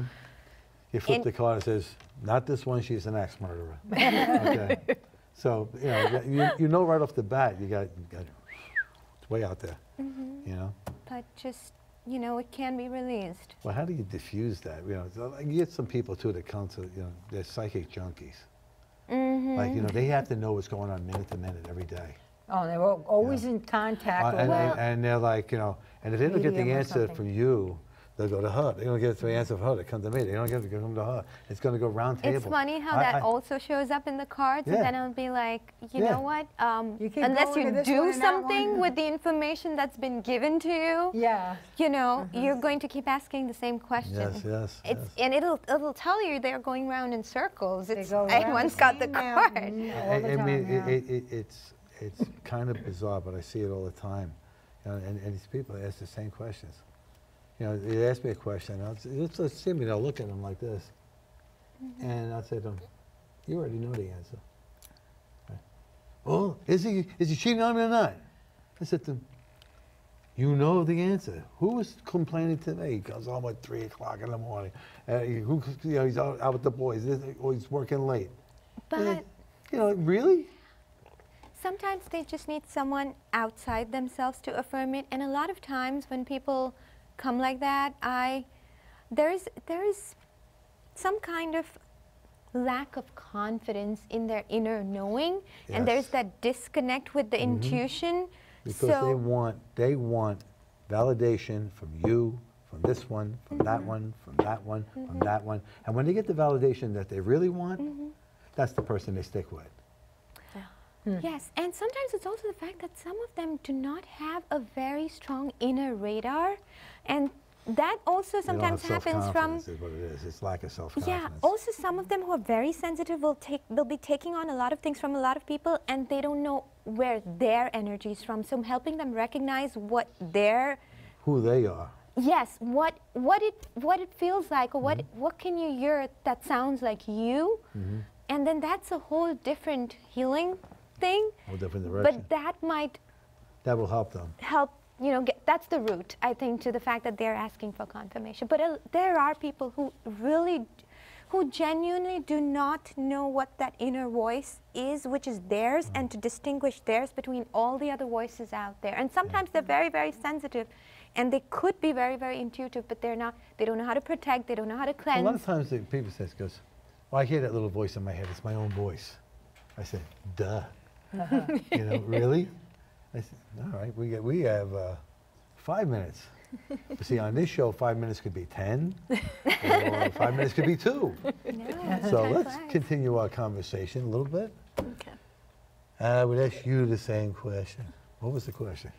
You flip In- the card and says, not this one, she's an axe murderer. Okay. So, you know right off the bat, you got it's way out there, you know? but just you know it can be released. Well, how do you diffuse that? You know, so, like, you get some people too that come to, they're psychic junkies. Like, they have to know what's going on minute to minute every day. Oh, they're always in contact with And they're like, and if they don't get the Medium or answer something. from you, they'll go to her. They don't get the answer from her, they come to me. They don't get it, they come to her. It's going to go round table. It's funny how that also shows up in the cards, Yeah. and then I'll be like, you Yeah. know what? You keep Unless going to you this one do and that something one. with the information that's been given to you, Yeah. you're going to keep asking the same question. Yes, yes, It's, yes. And it'll tell you they're going round in circles. They It's, go I around once the got the same card. mountain all the I mean, time, yeah. it's kind of bizarre, but I see it all the time. And these people ask the same questions. They ask me a question, let's see me, they'll look at them like this. And I'll say to them, you already know the answer. Right? Well, is he cheating on me or not? I said to them, You know the answer. Who was complaining today? He comes home at 3 o'clock in the morning. He's out with the boys, or he's working late. But really? sometimes they just need someone outside themselves to affirm it. And a lot of times when people come like that, there is some kind of lack of confidence in their inner knowing, and there's that disconnect with the intuition. Because they want validation from you, from this one, from that one, from that one, from that one. And when they get the validation that they really want, that's the person they stick with. Yes, and sometimes it's also the fact that some of them do not have a very strong inner radar, and that also sometimes happens from. Is what it is. It's lack of self-confidence. Yeah. Also, some of them who are very sensitive will be taking on a lot of things from a lot of people, and they don't know where their energy is from. So, I'm helping them recognize who they are. Yes, what it feels like, or what can you hear that sounds like you, and then that's a whole different healing thing. Whole different direction. But that will help them. That's the root, I think, to the fact that they're asking for confirmation. But there are people who genuinely do not know what that inner voice is, which is theirs, and to distinguish theirs between all the other voices out there. And sometimes they're very, very sensitive, and they could be very, very intuitive, but they're not. They don't know how to protect. They don't know how to cleanse. A lot of times people say, well, I hear that little voice in my head. It's my own voice. I said, duh. Really? I said, all right, we have 5 minutes. But see, on this show, 5 minutes could be 10, or 5 minutes could be 2. No, so let's continue our conversation a little bit. Okay. I would ask you the same question. What was the question?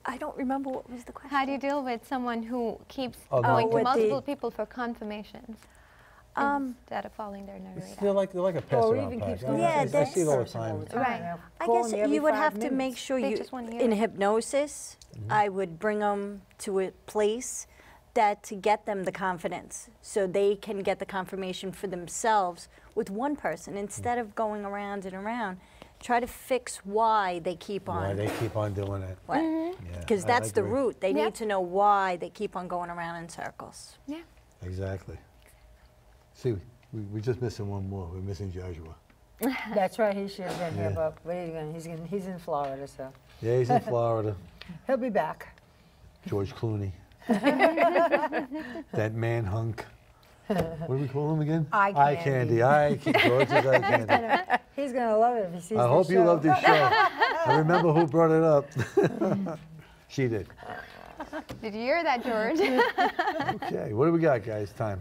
I don't remember what was the question. How do you deal with someone who keeps Oh, going to with multiple people for confirmations instead of following their inner radar? They're like a pass Or around even pack. keeps I going mean, Yeah, I see it all the time. Right. I Calling guess every you would 5 have to make minutes. sure They just wanna hear in it. hypnosis, I would bring them to a place to get them the confidence, so they can get the confirmation for themselves with one person instead of going around and around. Try to fix why they keep on. Why they keep on doing it. Because I that's the agree. root. They Yeah. need to know why they keep on going around in circles. Yeah. Exactly. See, we're just missing one more. We're missing Joshua. That's right, he should have been here, Yeah. but what are you gonna, he's in Florida, so Yeah, he's in Florida. he'll be back. George Clooney. That man hunk. What do we call him again? Eye candy. George is eye candy. He's gonna love it if he sees I this hope you show. love this show. I remember who brought it up. She did. Did you hear that, George? Okay, what do we got, guys? Time.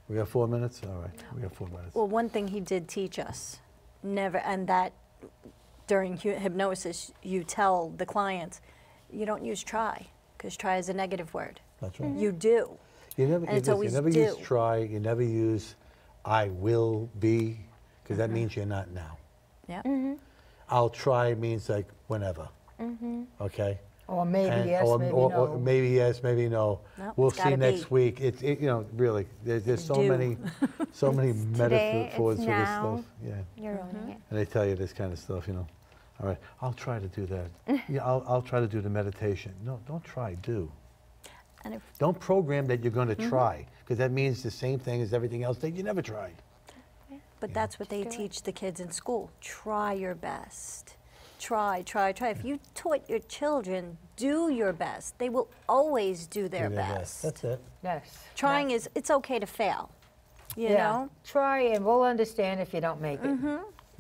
We got 4 minutes? All right, we got 4 minutes. Well, one thing he did teach us, and that during hypnosis, you tell the clients, you don't use try, because try is a negative word. That's right. You do. You never, And it's always use do. try, you never use I will be, because that means you're not now. Yeah. I'll try means like whenever, okay? Or maybe And- yes, or, maybe or- no. or maybe yes, maybe no. No, We'll it's see gotta next be. week. Really, there's so Do. many, so many Today, metaphors it's for this now. stuff. Yeah, You're owning it. and they tell you this kind of stuff, All right, I'll try to do that. Yeah, I'll try to do the meditation. No, don't try, do. And if Don't program that you're going to try, because that means the same thing as everything else that you never tried. But that's what they Do it. teach the kids in school. Try your best. Try, try, try. If you taught your children, do your best, they will always do their Do best. That's it. Yes. Trying is, it's okay to fail, you Yeah. know? Try and we'll understand if you don't make it.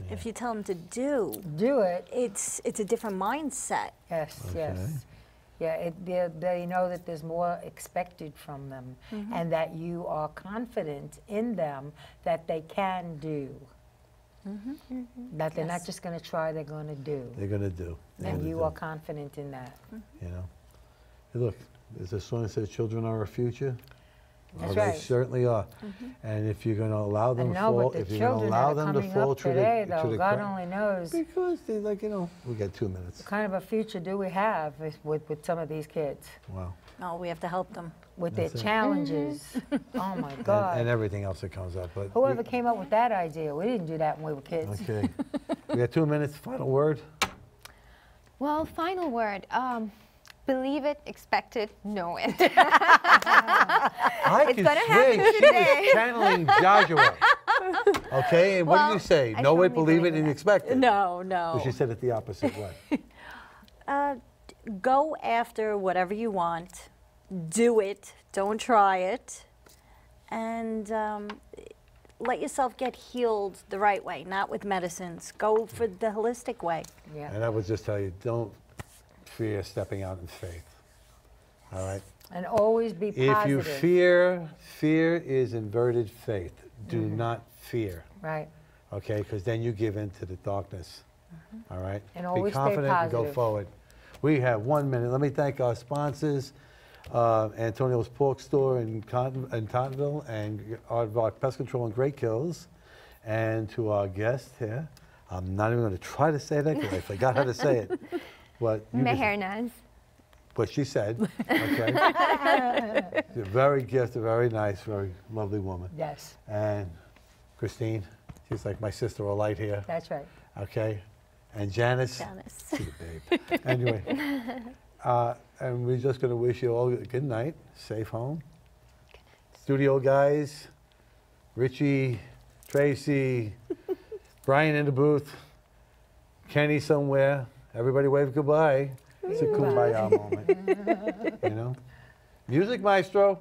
If you tell them to do, Do it. it's a different mindset. Yes, Okay. yes. Yeah, they know that there's more expected from them and that you are confident in them that they can do. That they're not Yes. just going to try, they're going to do. They're going to do. They're And gonna you do. are confident in that. Hey, look, there's a song that says children are our future. That's They right. certainly are. And if you're going to allow them And to no, fall, but the if you're going to children allow that are them to coming fall up through today, the, though, God only knows because they we got 2 minutes. what kind of a future do we have with some of these kids, Wow. No, we have to help them. with That's their it. challenges. Oh my God. And everything else that comes up. But Whoever came up with that idea, we didn't do that when we were kids. Okay. We got 2 minutes. Final word. Well, final word. Believe it, expect it, know it. I It's can gonna swear happen she today. was channeling Joshua. Okay, and what Well, did you say? I Know it, strongly believe it, believe and that. expect it. No, But no. she said it the opposite way. Go after whatever you want. Do it. Don't try it. And let yourself get healed the right way, not with medicines. Go for the holistic way. Yeah. And I would just tell you, don't fear stepping out in faith. All right? And always be positive. If you fear is inverted faith. Do not fear. Right. Okay? Because then you give in to the darkness. All right? And always be stay confident and go positive. forward. We have 1 minute. Let me thank our sponsors, Antonio's Pork Store in Tottenville and Aardvark Pest Control in Great Kills. And to our guest here, I'm not even going to try to say that because I forgot how to say it. But you just- Mehernaz. what she said, okay? She's a very gifted, very nice, very lovely woman. Yes, And Christine, she's like my sister or light here, that's right. okay? And Janice, Janice. she's a babe. Anyway, and we're just gonna wish you all a good night, safe home. Studio guys, Richie, Tracy, Brian in the booth, Kenny somewhere, everybody wave goodbye. It's a kumbaya moment, you know? Music maestro.